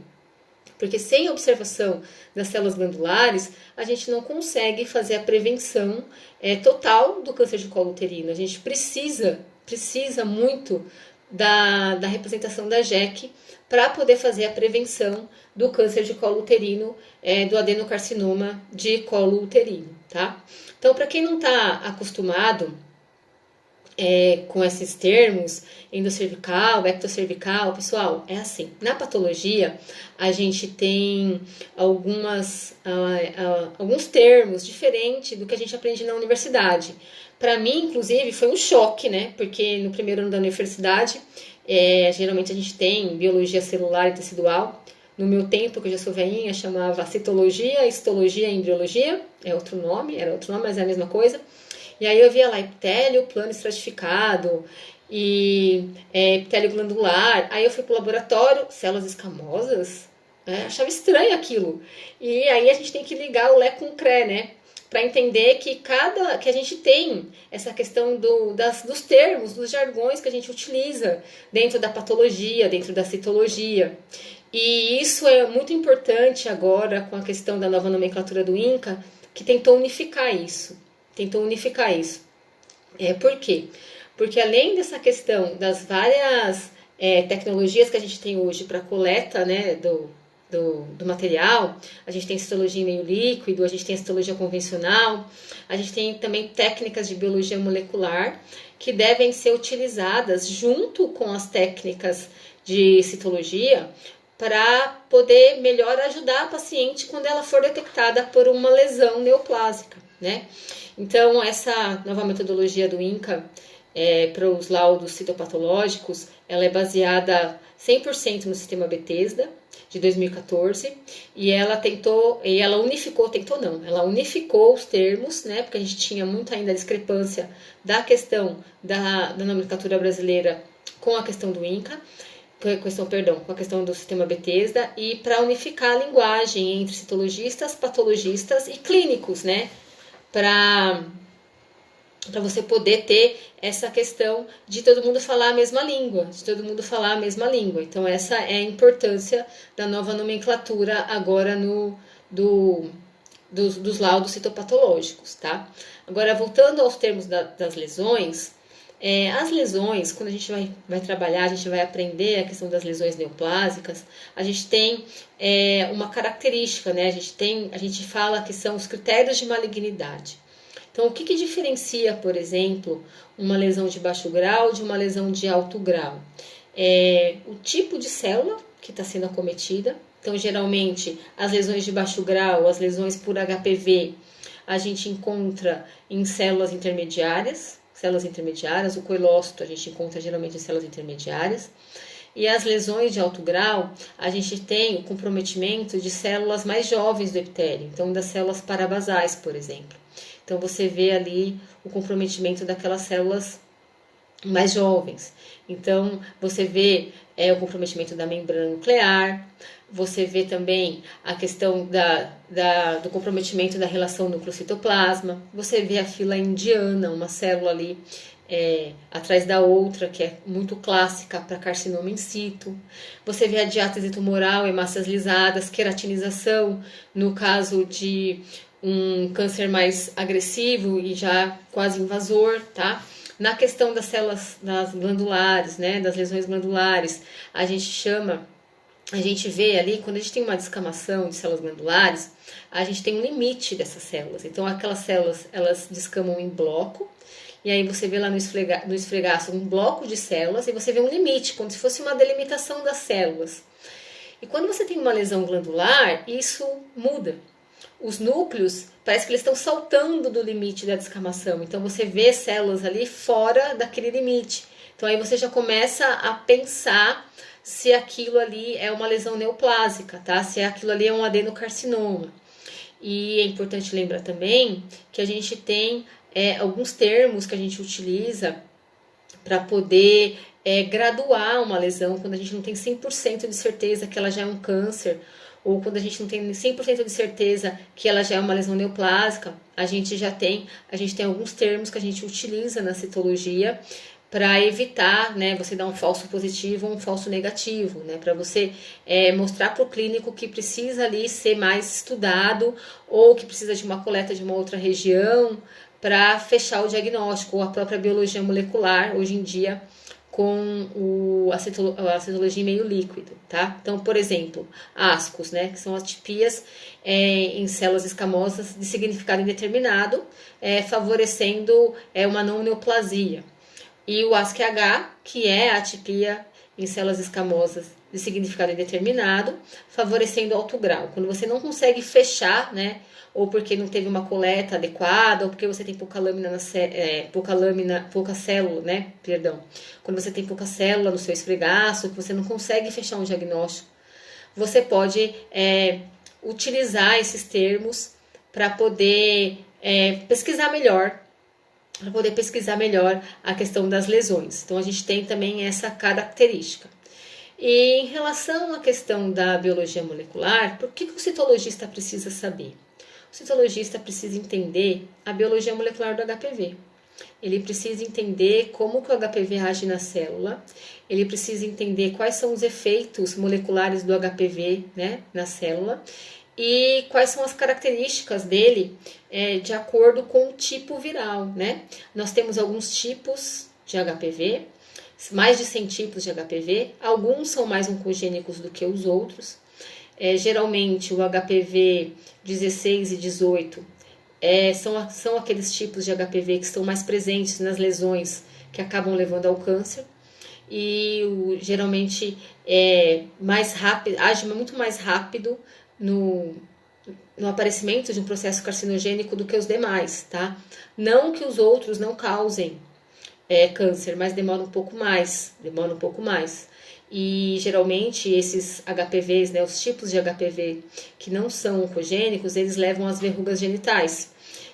Porque sem observação das células glandulares, a gente não consegue fazer a prevenção total do câncer de colo uterino. A gente precisa muito da representação da JEC para poder fazer a prevenção do câncer de colo uterino, do adenocarcinoma de colo uterino, tá? Então, para quem não está acostumado com esses termos, endocervical, ectocervical, pessoal, é assim. Na patologia, a gente tem alguns termos diferentes do que a gente aprende na universidade. Para mim, inclusive, foi um choque, né? Porque no primeiro ano da universidade, geralmente a gente tem biologia celular e tecidual. No meu tempo, que eu já sou velhinha, chamava citologia, histologia e embriologia. Era outro nome, mas é a mesma coisa. E aí eu via lá epitélio plano estratificado e epitélio glandular. Aí eu fui pro laboratório, células escamosas. Achava estranho aquilo. E aí a gente tem que ligar o Lé com o CRE, né? Para entender que a gente tem essa questão dos termos, dos jargões que a gente utiliza dentro da patologia, dentro da citologia. E isso é muito importante agora com a questão da nova nomenclatura do INCA, que tentou unificar isso. Por quê? Porque além dessa questão das várias tecnologias que a gente tem hoje para coleta, né, do material, a gente tem citologia em meio líquido, a gente tem a citologia convencional, a gente tem também técnicas de biologia molecular que devem ser utilizadas junto com as técnicas de citologia para poder melhor ajudar a paciente quando ela for detectada por uma lesão neoplásica, né? Então, essa nova metodologia do INCA para os laudos citopatológicos, ela é baseada 100% no sistema Bethesda, de 2014, e ela unificou os termos, né, porque a gente tinha muito ainda a discrepância da questão da nomenclatura brasileira com a questão do INCA, com a questão do sistema Bethesda, e para unificar a linguagem entre citologistas, patologistas e clínicos, né, para você poder ter essa questão de todo mundo falar a mesma língua, Então, essa é a importância da nova nomenclatura agora dos laudos citopatológicos, tá? Agora, voltando aos termos das lesões, as lesões, quando a gente vai trabalhar, a gente vai aprender a questão das lesões neoplásicas, a gente tem uma característica, né? A gente fala que são os critérios de malignidade. Então, o que diferencia, por exemplo, uma lesão de baixo grau de uma lesão de alto grau? O tipo de célula que está sendo acometida. Então, geralmente, as lesões de baixo grau, as lesões por HPV, a gente encontra em células intermediárias, o coilócito a gente encontra geralmente em células intermediárias. E as lesões de alto grau, a gente tem o comprometimento de células mais jovens do epitélio, então das células parabasais, por exemplo. Então, você vê ali o comprometimento daquelas células mais jovens. Então, você vê o comprometimento da membrana nuclear, você vê também a questão do comprometimento da relação núcleo-citoplasma, você vê a fila indiana, uma célula ali atrás da outra, que é muito clássica para carcinoma in situ. Você vê a diátese tumoral, hemácias lisadas, queratinização, no caso de um câncer mais agressivo e já quase invasor, tá? Na questão das células glandulares, né, das lesões glandulares, a gente vê ali, quando a gente tem uma descamação de células glandulares, a gente tem um limite dessas células. Então, aquelas células, elas descamam em bloco, e aí você vê lá no esfregaço um bloco de células e você vê um limite, como se fosse uma delimitação das células. E quando você tem uma lesão glandular, isso muda. Os núcleos, parece que eles estão saltando do limite da descamação. Então você vê células ali fora daquele limite. Então aí você já começa a pensar se aquilo ali é uma lesão neoplásica, tá? Se aquilo ali é um adenocarcinoma. E é importante lembrar também que a gente tem alguns termos que a gente utiliza para poder graduar uma lesão quando a gente não tem 100% de certeza que ela já é um câncer, ou quando a gente não tem 100% de certeza que ela já é uma lesão neoplásica. A gente tem alguns termos que a gente utiliza na citologia para evitar, né, você dar um falso positivo ou um falso negativo, né, para você mostrar para o clínico que precisa ali ser mais estudado ou que precisa de uma coleta de uma outra região para fechar o diagnóstico, ou a própria biologia molecular, hoje em dia, com a citologia em meio líquido, tá? Então, por exemplo, ASCOs, né, que são atipias em células escamosas de significado indeterminado, favorecendo uma não neoplasia. E o ASC-H, que é a atipia em células escamosas de significado indeterminado, favorecendo alto grau. Quando você não consegue fechar, né, ou porque não teve uma coleta adequada, ou porque você tem pouca célula, né, perdão. Quando você tem pouca célula no seu esfregaço, que você não consegue fechar um diagnóstico, você pode utilizar esses termos para poder pesquisar melhor a questão das lesões. Então, a gente tem também essa característica. E em relação à questão da biologia molecular, por que o citologista precisa saber? O citologista precisa entender a biologia molecular do HPV. Ele precisa entender como que o HPV age na célula, ele precisa entender quais são os efeitos moleculares do HPV, né, na célula, e quais são as características dele de acordo com o tipo viral, né? Nós temos alguns tipos de HPV, mais de 100 tipos de HPV, alguns são mais oncogênicos do que os outros. Geralmente o HPV 16 e 18 são aqueles tipos de HPV que estão mais presentes nas lesões que acabam levando ao câncer. E geralmente mais rápido, age muito mais rápido no aparecimento de um processo carcinogênico do que os demais, tá? Não que os outros não causem câncer, mas demora um pouco mais, E geralmente esses HPVs, né, os tipos de HPV que não são oncogênicos, eles levam às verrugas genitais.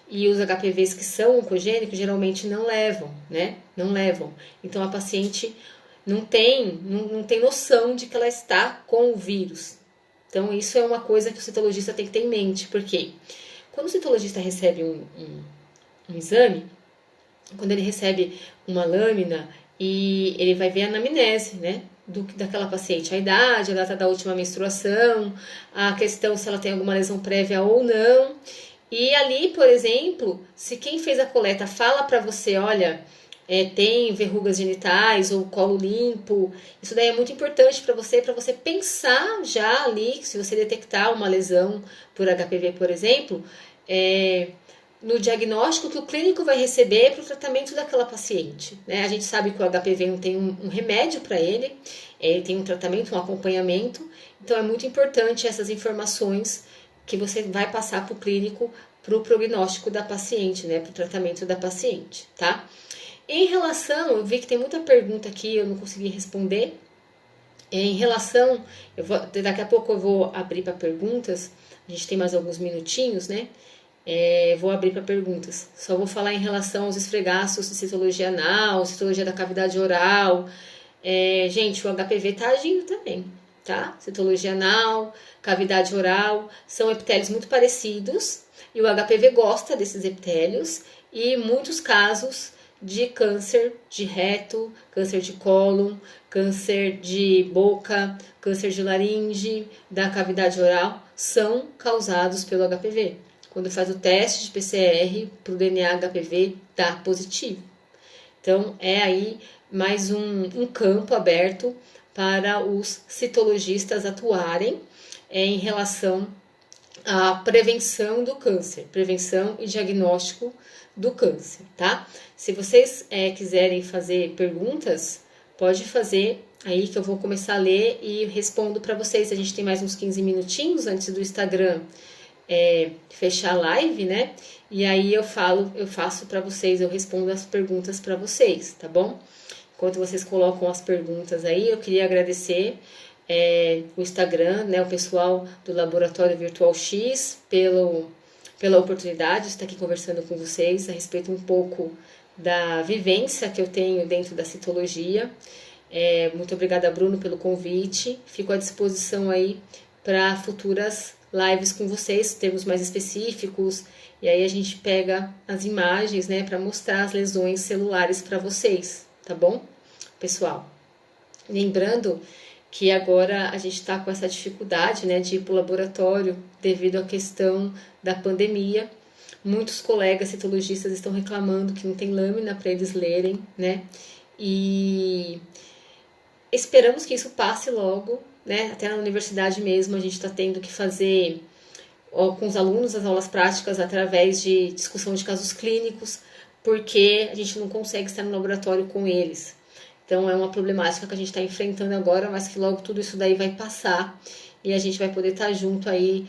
E os HPVs que são oncogênicos geralmente não levam, né? Não levam. Então a paciente não tem noção de que ela está com o vírus. Então isso é uma coisa que o citologista tem que ter em mente, porque quando o citologista recebe um exame, quando ele recebe uma lâmina e ele vai ver a anamnese, né, daquela paciente, a idade, a data da última menstruação, a questão se ela tem alguma lesão prévia ou não. E ali, por exemplo, se quem fez a coleta fala para você, olha, tem verrugas genitais ou colo limpo, isso daí é muito importante para você pensar já ali, se você detectar uma lesão por HPV, por exemplo, no diagnóstico que o clínico vai receber para o tratamento daquela paciente, né? A gente sabe que o HPV não tem um remédio para ele tem um tratamento, um acompanhamento, então é muito importante essas informações que você vai passar para o clínico para o prognóstico da paciente, né? Para o tratamento da paciente, tá? Em relação, eu vi que tem muita pergunta aqui, eu não consegui responder. Em relação, daqui a pouco eu vou abrir para perguntas, a gente tem mais alguns minutinhos, né? Vou abrir para perguntas. Só vou falar em relação aos esfregaços de citologia anal, citologia da cavidade oral. Gente, o HPV tá agindo também, tá? Citologia anal, cavidade oral, são epitélios muito parecidos e o HPV gosta desses epitélios e muitos casos de câncer de reto, câncer de cólon, câncer de boca, câncer de laringe, da cavidade oral, são causados pelo HPV. Quando faz o teste de PCR para o DNA HPV, dá positivo. Então, é aí mais um campo aberto para os citologistas atuarem em relação a prevenção do câncer, prevenção e diagnóstico do câncer, tá? Se vocês quiserem fazer perguntas, pode fazer aí que eu vou começar a ler e respondo para vocês. A gente tem mais uns 15 minutinhos antes do Instagram fechar a live, né? E aí eu faço para vocês, eu respondo as perguntas para vocês, tá bom? Enquanto vocês colocam as perguntas aí, eu queria agradecer o Instagram, né, o pessoal do Laboratório Virtual X pela oportunidade de estar aqui conversando com vocês a respeito um pouco da vivência que eu tenho dentro da citologia. Muito obrigada, Bruno, pelo convite. Fico à disposição aí para futuras lives com vocês, termos mais específicos, e aí a gente pega as imagens, né, para mostrar as lesões celulares para vocês, tá bom, pessoal? Lembrando que agora a gente está com essa dificuldade, né, de ir para o laboratório devido à questão da pandemia. Muitos colegas citologistas estão reclamando que não tem lâmina para eles lerem, né, e esperamos que isso passe logo, né, até na universidade mesmo a gente está tendo que fazer com os alunos as aulas práticas através de discussão de casos clínicos, porque a gente não consegue estar no laboratório com eles. Então é uma problemática que a gente está enfrentando agora, mas que logo tudo isso daí vai passar e a gente vai poder estar junto aí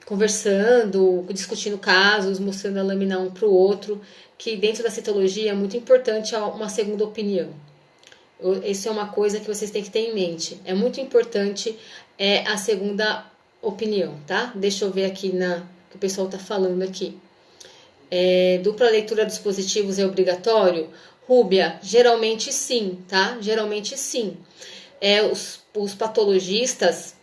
conversando, discutindo casos, mostrando a lâmina um para o outro, que dentro da citologia é muito importante uma segunda opinião. Isso é uma coisa que vocês têm que ter em mente. É muito importante a segunda opinião, tá? Deixa eu ver aqui que o pessoal está falando aqui. Dupla leitura dos positivos é obrigatório? Rúbia, geralmente sim, tá? Geralmente sim. Os patologistas,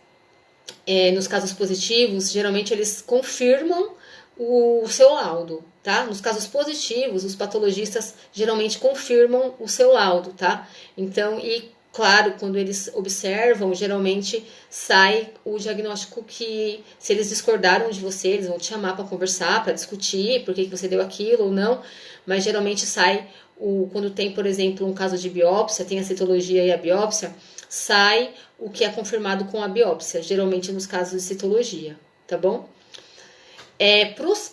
nos casos positivos, geralmente eles confirmam o seu laudo, tá? Nos casos positivos, os patologistas geralmente confirmam o seu laudo, tá? Então, e claro, quando eles observam, geralmente sai o diagnóstico que, se eles discordaram de você, eles vão te chamar para conversar, para discutir por que você deu aquilo ou não, mas geralmente sai, quando tem, por exemplo, um caso de biópsia, tem a citologia e a biópsia, sai o que é confirmado com a biópsia, geralmente nos casos de citologia, tá bom?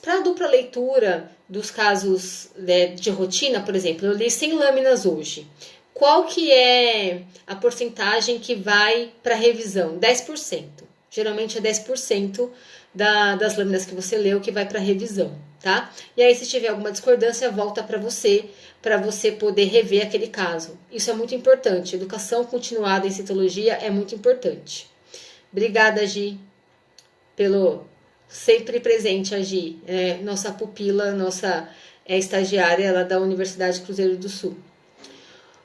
Para a dupla leitura dos casos de rotina, por exemplo, eu li 100 lâminas hoje. Qual que é a porcentagem que vai para revisão? 10%. Geralmente é 10% das lâminas que você leu que vai para revisão, tá? E aí, se tiver alguma discordância, volta para você poder rever aquele caso. Isso é muito importante. Educação continuada em citologia é muito importante. Obrigada, Gi, pelo sempre presente, a Gi, nossa pupila, nossa estagiária lá da Universidade Cruzeiro do Sul.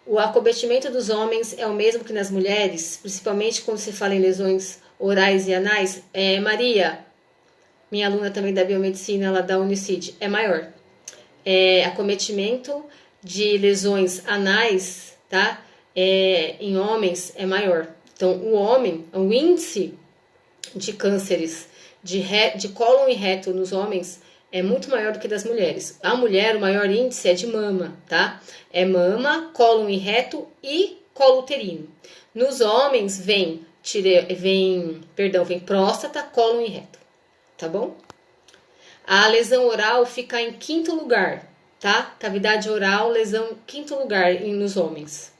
O acometimento dos homens é o mesmo que nas mulheres, principalmente quando se fala em lesões orais e anais? Maria, minha aluna também da biomedicina, lá da Unicid, é maior. Acometimento de lesões anais, tá? Em homens é maior. Então, o índice de cânceres de cólon e reto nos homens é muito maior do que das mulheres. A mulher, o maior índice é de mama, tá? É mama, cólon e reto e colo uterino. Nos homens vem próstata, cólon e reto, tá bom? A lesão oral fica em 5º lugar, tá? Cavidade oral, lesão 5º lugar nos homens.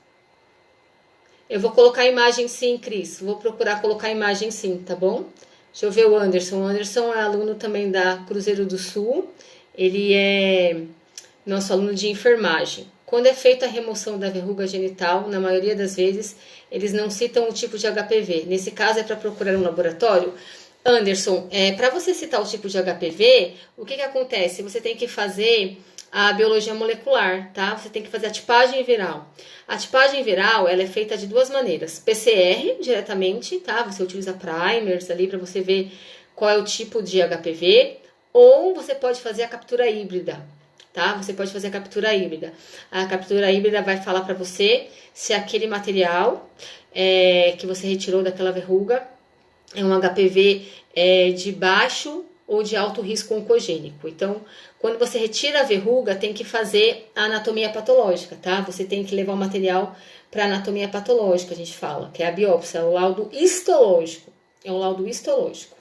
Eu vou colocar a imagem sim, Cris. Vou procurar colocar a imagem sim, tá bom? Deixa eu ver o Anderson. O Anderson é aluno também da Cruzeiro do Sul. Ele é nosso aluno de enfermagem. Quando é feita a remoção da verruga genital, na maioria das vezes, eles não citam o tipo de HPV. Nesse caso, é para procurar um laboratório. Anderson, para você citar o tipo de HPV, o que acontece? Você tem que fazer a biologia molecular, tá? Você tem que fazer a tipagem viral. A tipagem viral, ela é feita de 2 maneiras. PCR, diretamente, tá? Você utiliza primers ali para você ver qual é o tipo de HPV, ou você pode fazer a captura híbrida, tá? Você pode fazer a captura híbrida. A captura híbrida vai falar para você se aquele material que você retirou daquela verruga é um HPV de baixo ou de alto risco oncogênico. Então, quando você retira a verruga, tem que fazer a anatomia patológica, tá? Você tem que levar o material para anatomia patológica, a gente fala, que é a biópsia, é o laudo histológico. É um laudo histológico.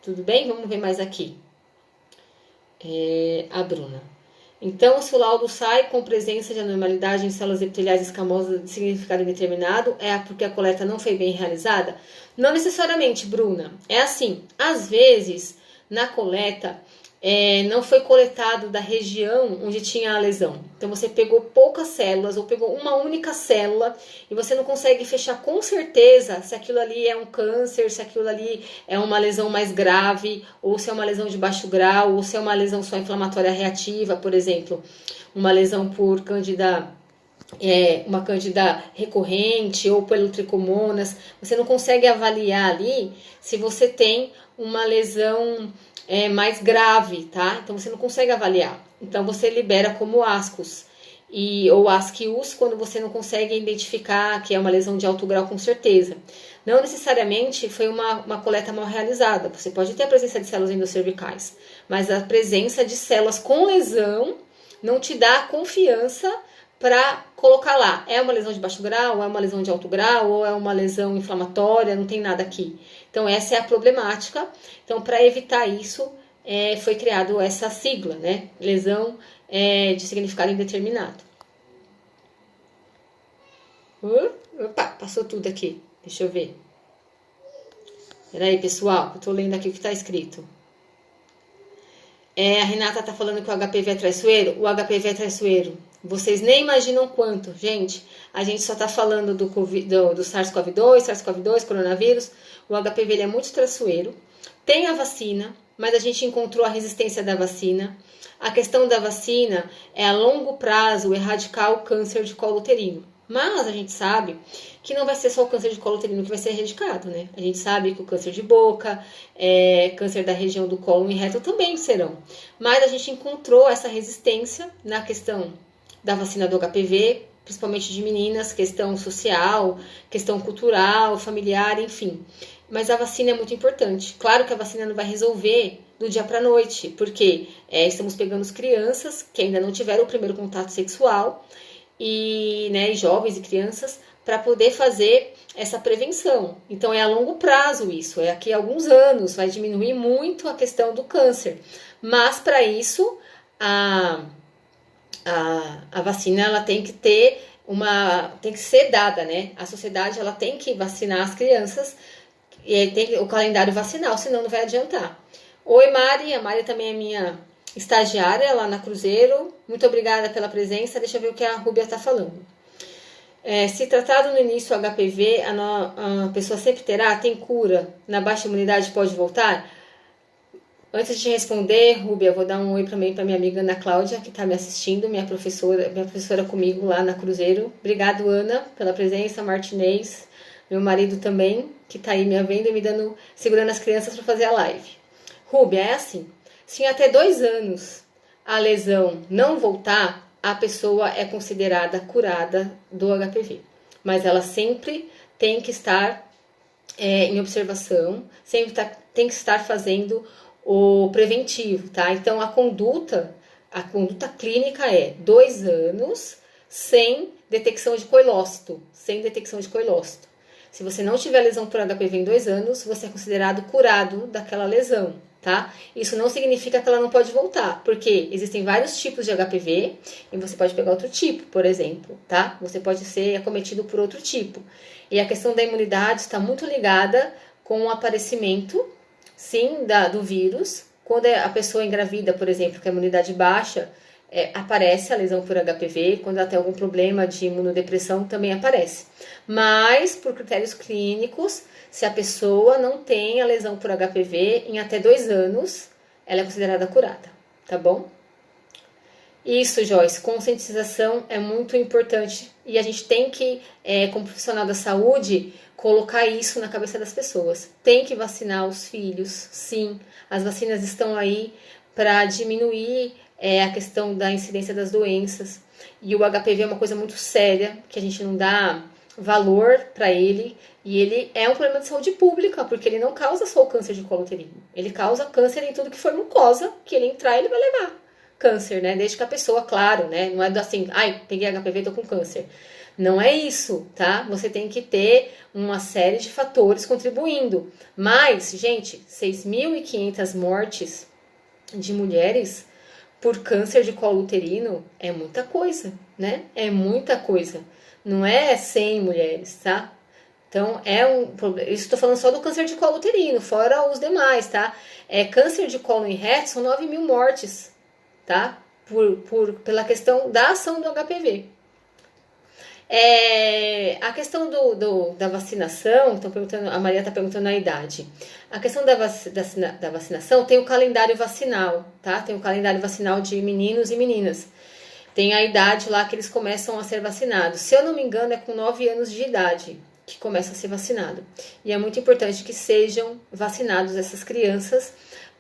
Tudo bem? Vamos ver mais aqui. A Bruna. Então, se o laudo sai com presença de anormalidade em células epiteliais escamosas de significado indeterminado, é porque a coleta não foi bem realizada? Não necessariamente, Bruna. É assim, às vezes, na coleta, não foi coletado da região onde tinha a lesão. Então, você pegou poucas células ou pegou uma única célula e você não consegue fechar com certeza se aquilo ali é um câncer, se aquilo ali é uma lesão mais grave, ou se é uma lesão de baixo grau, ou se é uma lesão só inflamatória reativa, por exemplo, uma lesão por uma cândida recorrente ou pelo tricomonas. Você não consegue avaliar ali se você tem uma lesão mais grave, tá? Então você não consegue avaliar. Então você libera como ascos ou ascius quando você não consegue identificar que é uma lesão de alto grau com certeza. Não necessariamente foi uma coleta mal realizada. Você pode ter a presença de células endocervicais, mas a presença de células com lesão não te dá confiança para colocar lá. É uma lesão de baixo grau, é uma lesão de alto grau, ou é uma lesão inflamatória, não tem nada aqui. Então, essa é a problemática. Então, para evitar isso, foi criado essa sigla, né? Lesão de significado indeterminado. Opa, passou tudo aqui. Deixa eu ver. Peraí, pessoal, eu tô lendo aqui o que está escrito. A Renata tá falando que o HPV é traiçoeiro. O HPV é traiçoeiro. Vocês nem imaginam quanto. Gente, a gente só tá falando do SARS-CoV-2, SARS-CoV-2, coronavírus. O HPV ele é muito traiçoeiro. Tem a vacina, mas a gente encontrou a resistência da vacina. A questão da vacina é a longo prazo erradicar o câncer de colo uterino. Mas a gente sabe que não vai ser só o câncer de colo uterino que vai ser erradicado, né? A gente sabe que o câncer de boca, câncer da região do colo e reto também serão. Mas a gente encontrou essa resistência na questão da vacina do HPV, principalmente de meninas, questão social, questão cultural, familiar, enfim. Mas a vacina é muito importante. Claro que a vacina não vai resolver do dia para a noite, porque estamos pegando as crianças que ainda não tiveram o primeiro contato sexual, e jovens e crianças, para poder fazer essa prevenção. Então é a longo prazo isso, daqui a alguns anos vai diminuir muito a questão do câncer. Mas para isso a vacina ela tem que tem que ser dada, né? A sociedade ela tem que vacinar as crianças e tem o calendário vacinal, senão não vai adiantar. Oi, Mari, a Mari também é minha estagiária lá na Cruzeiro. Muito obrigada pela presença. Deixa eu ver o que a Rúbia está falando. Se tratado no início o HPV, a pessoa sempre terá, tem cura, na baixa imunidade pode voltar? Antes de responder, Rúbia, vou dar um oi também para minha amiga Ana Cláudia, que está me assistindo, minha professora comigo lá na Cruzeiro. Obrigado, Ana, pela presença, Martinez, meu marido também, que está aí me vendo e me dando, segurando as crianças para fazer a live. Rúbia, é assim, se em até 2 anos a lesão não voltar, a pessoa é considerada curada do HPV. Mas ela sempre tem que estar em observação, sempre tem que estar fazendo o preventivo, tá? Então, a conduta clínica é 2 anos sem detecção de coilócito, Se você não tiver lesão por HPV em 2 anos, você é considerado curado daquela lesão, tá? Isso não significa que ela não pode voltar, porque existem vários tipos de HPV e você pode pegar outro tipo, por exemplo, tá? Você pode ser acometido por outro tipo. E a questão da imunidade está muito ligada com o aparecimento, sim, do vírus. Quando a pessoa engravida, por exemplo, com a imunidade baixa, aparece a lesão por HPV. Quando ela tem algum problema de imunodepressão, também aparece. Mas, por critérios clínicos, se a pessoa não tem a lesão por HPV, em até 2 anos, ela é considerada curada, tá bom? Isso, Joyce, conscientização é muito importante e a gente tem que, como profissional da saúde, colocar isso na cabeça das pessoas. Tem que vacinar os filhos, sim. As vacinas estão aí para diminuir a questão da incidência das doenças. E o HPV é uma coisa muito séria, que a gente não dá valor para ele. E ele é um problema de saúde pública, porque ele não causa só o câncer de colo uterino. Ele causa câncer em tudo que for mucosa, que ele entrar, ele vai levar câncer, né? Desde que a pessoa, claro, né? Não é assim, ai, peguei HPV, tô com câncer. Não é isso, tá? Você tem que ter uma série de fatores contribuindo. Mas, gente, 6.500 mortes de mulheres por câncer de colo uterino é muita coisa, né? É muita coisa. Não é 100 mulheres, tá? Então, é um problema. Isso estou falando só do câncer de colo uterino, fora os demais, tá? Câncer de colo em reto são 9.000 mortes, tá? Pela questão da ação do HPV. A questão da vacinação, a Maria está perguntando a idade. A questão da vacinação tem o calendário vacinal, tá? Tem o calendário vacinal de meninos e meninas. Tem a idade lá que eles começam a ser vacinados. Se eu não me engano, é com 9 anos de idade que começa a ser vacinado. E é muito importante que sejam vacinados essas crianças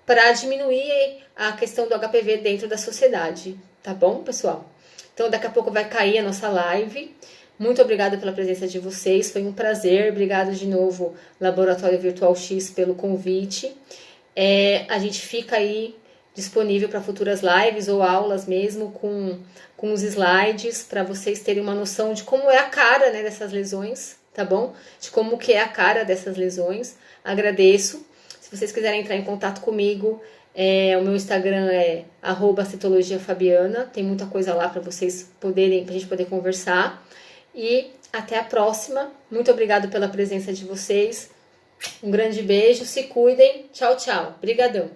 para diminuir a questão do HPV dentro da sociedade. Tá bom, pessoal? Então, daqui a pouco vai cair a nossa live. Muito obrigada pela presença de vocês, foi um prazer. Obrigado de novo, Laboratório Virtual X, pelo convite. A gente fica aí disponível para futuras lives ou aulas mesmo, com os slides, para vocês terem uma noção de como é a cara, né, dessas lesões, tá bom? De como que é a cara dessas lesões. Agradeço. Se vocês quiserem entrar em contato comigo, o meu Instagram é @citologiafabiana. Tem muita coisa lá para vocês poderem, pra gente poder conversar. E até a próxima. Muito obrigado pela presença de vocês. Um grande beijo, se cuidem. Tchau, tchau. Obrigadão.